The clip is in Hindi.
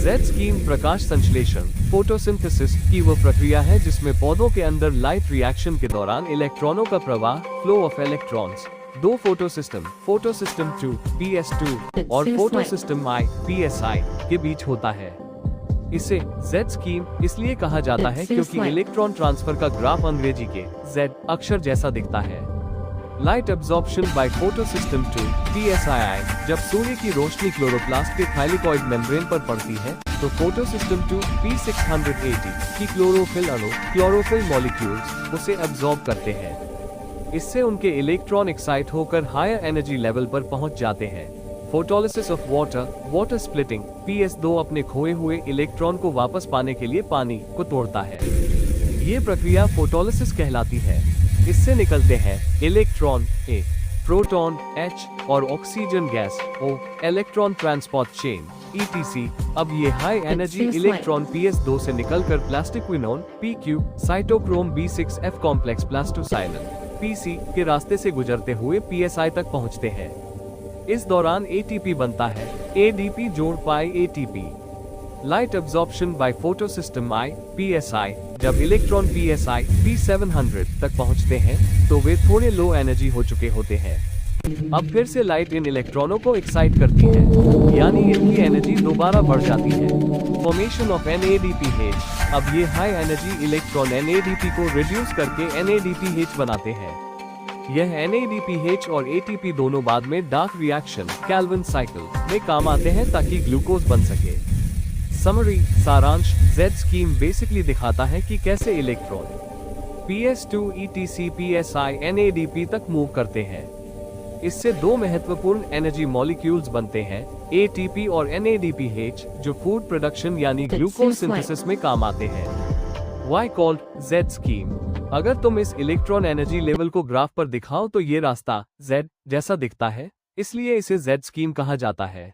जेड स्कीम प्रकाश संश्लेषण फोटोसिंथेसिस की वो प्रक्रिया है जिसमें पौधों के अंदर लाइट रिएक्शन के दौरान इलेक्ट्रॉनों का प्रवाह फ्लो ऑफ इलेक्ट्रॉन्स दो फोटोसिस्टम 2 PS2 और फोटोसिस्टम I PSI के बीच होता है। इसे जेड स्कीम इसलिए कहा जाता है क्योंकि इलेक्ट्रॉन ट्रांसफर का ग्राफ अंग्रेजी के जेड अक्षर जैसा दिखता है। Light absorption by photosystem 2 PSII जब सूर्य की रोशनी क्लोरोप्लास्ट के थाइलिकॉइड मेम्ब्रेन पर पड़ती है तो फोटोसिस्टम 2 P680 की क्लोरोफिल अणु क्लोरोफिल मॉलिक्यूल्स उसे एब्जॉर्ब करते हैं। इससे उनके इलेक्ट्रॉन एक्साइट होकर हायर एनर्जी लेवल पर पहुंच जाते हैं। Photolysis of water splitting PS2 अपने खोए हुए इलेक्ट्रॉन को वापस पाने के लिए पानी को तोड़ता है। ये प्रक्रिया फोटोलिसिस कहलाती है। इससे निकलते हैं इलेक्ट्रॉन A, प्रोटॉन H और oxygen gas O, electron transport chain ETC। अब ये हाई एनर्जी इलेक्ट्रॉन PS2 से निकलकर plastic quinone PQ, cytochrome B6F complex plastocyanin PC के रास्ते से गुजरते हुए PSI तक पहुंचते हैं। इस दौरान ATP बनता है ADP जोड़ पाई ATP। Light absorption by photosystem I PSI जब इलेक्ट्रॉन PSI P700 तक पहुंचते हैं तो वे थोड़े लो एनर्जी हो चुके होते हैं। अब फिर से लाइट इन इलेक्ट्रॉनों को एक्साइट करती है, यानी इनकी एनर्जी दोबारा बढ़ जाती है। Formation of NADPH। अब ये हाई एनर्जी इलेक्ट्रॉन NADP को रिड्यूस करके NADPH बनाते हैं। यह NADPH और ATP दोनों बाद में डार्क रिएक्शन कैल्विन साइकिल में काम आते हैं ताकि ग्लूकोज बन सके। समरी सारांश जेड स्कीम बेसिकली दिखाता है कि कैसे electron PS2 ETC PSI NADP तक मूव करते हैं। इससे दो महत्वपूर्ण एनर्जी मॉलिक्यूल्स बनते हैं ATP और NADPH जो फूड प्रोडक्शन यानी ग्लूकोज सिंथेसिस में काम आते हैं। Why called Z scheme? अगर तुम इस इलेक्ट्रॉन एनर्जी लेवल को ग्राफ पर दिखाओ तो ये रास्ता Z जैसा दिखता है, इसलिए इसे Z स्कीम कहा जाता है।